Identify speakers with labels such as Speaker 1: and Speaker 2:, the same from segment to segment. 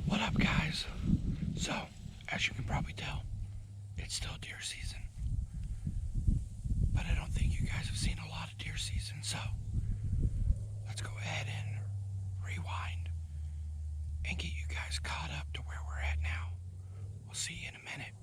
Speaker 1: What up, guys? So, as you can probably tell, it's still deer season. But I don't think you guys have seen a lot of deer season, so let's go ahead and rewind and get you guys caught up to where we're at now. We'll see you in a minute.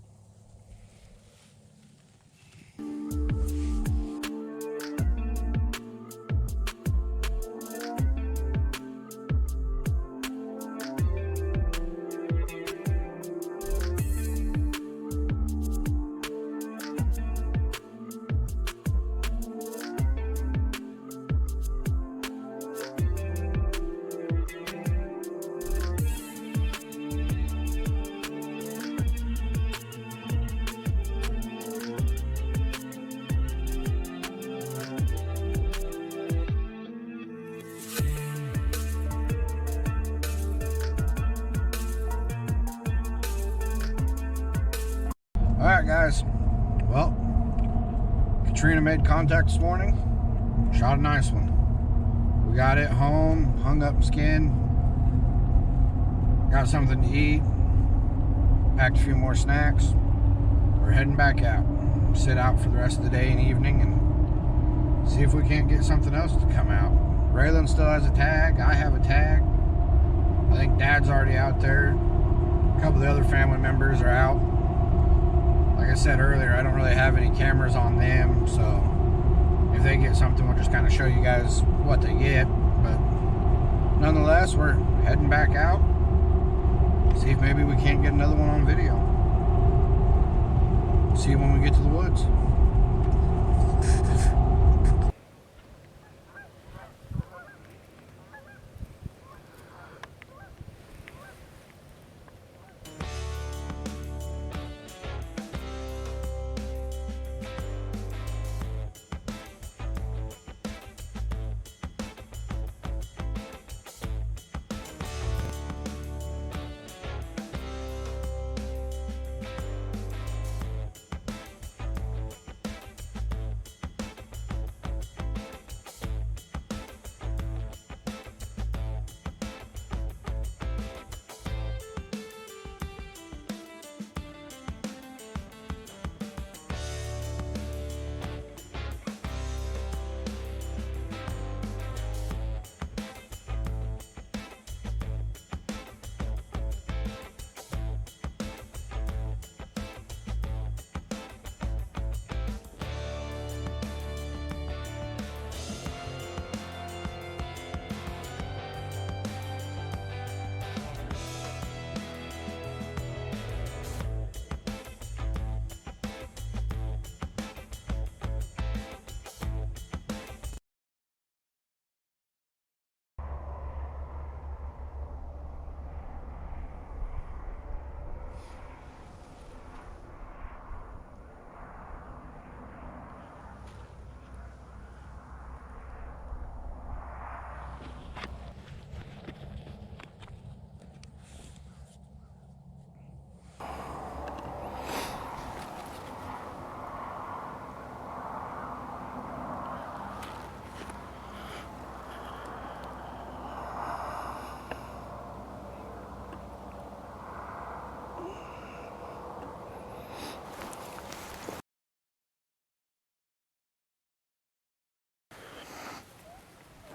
Speaker 1: Alright guys, well, Katrina made contact this morning, shot a nice one. We got it home, hung up and skinned, got something to eat, packed a few more snacks. We're heading back out, sit out for the rest of the day and evening and see if we can't get something else to come out. Raylan still has a tag, I have a tag. I think Dad's already out there. A couple of the other family members are out. Like I said earlier, I don't really have any cameras on them, so if they get something, we'll just kind of show you guys what they get. But nonetheless, we're heading back out. See if maybe we can't get another one on video. See you when we get to the woods.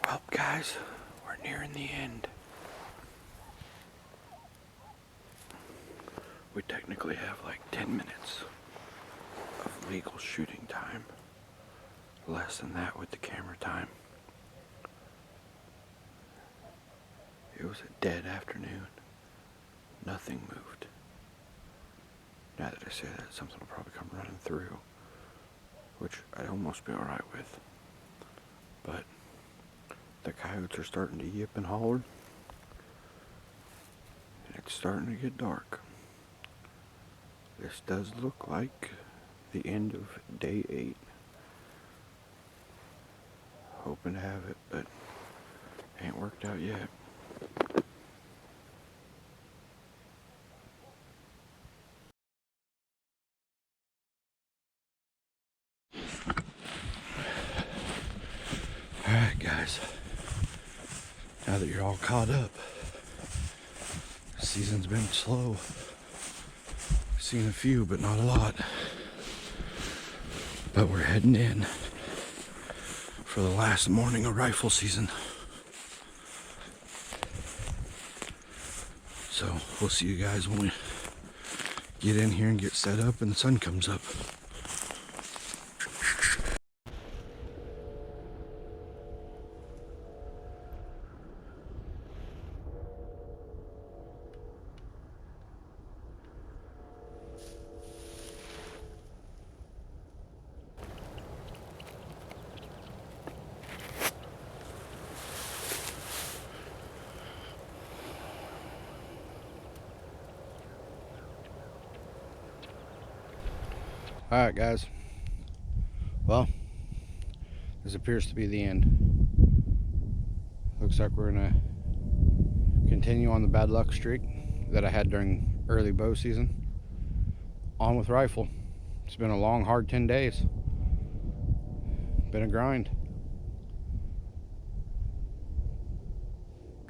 Speaker 1: Well, guys, we're nearing the end. We technically have like 10 minutes of legal shooting time. Less than that with the camera time. It was a dead afternoon. Nothing moved. Now that I say that, something will probably come running through, which I'd almost be alright with. But the coyotes are starting to yip and holler, and it's starting to get dark. This does look like the end of day 8. Hoping to have it, but ain't worked out yet. Alright guys, now that you're all caught up, season's been slow. Seen a few, but not a lot. But we're heading in for the last morning of rifle season. So we'll see you guys when we get in here and get set up and the sun comes up. Alright guys, well, this appears to be the end. Looks like we're gonna continue on the bad luck streak that I had during early bow season. On with rifle. It's been a long, hard 10 days. Been a grind.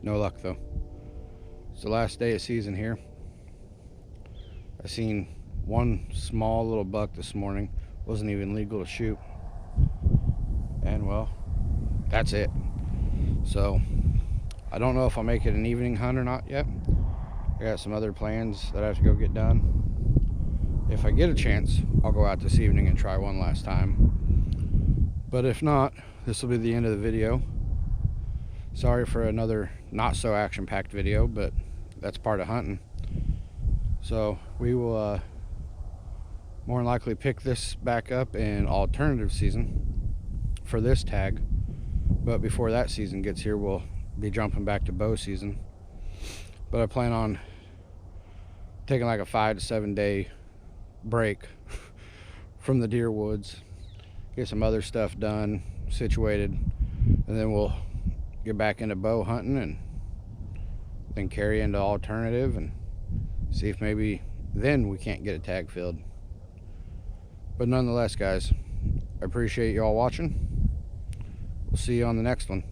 Speaker 1: No luck though. It's the last day of season here. I seen one small little buck this morning. Wasn't even legal to shoot, and well, that's it. So I don't know if I'll make it an evening hunt or not yet. I got some other plans that I have to go get done. If I get a chance, I'll go out this evening and try one last time, but if not, this will be the end of the video. Sorry for another not so action-packed video, but that's part of hunting. So we will more than likely pick this back up in alternative season for this tag, but before that season gets here, we'll be jumping back to bow season. But I plan on taking like a 5 to 7 day break from the deer woods, get some other stuff done, situated, and then we'll get back into bow hunting and then carry into alternative and see if maybe then we can't get a tag filled. But nonetheless, guys, I appreciate you all watching. We'll see you on the next one.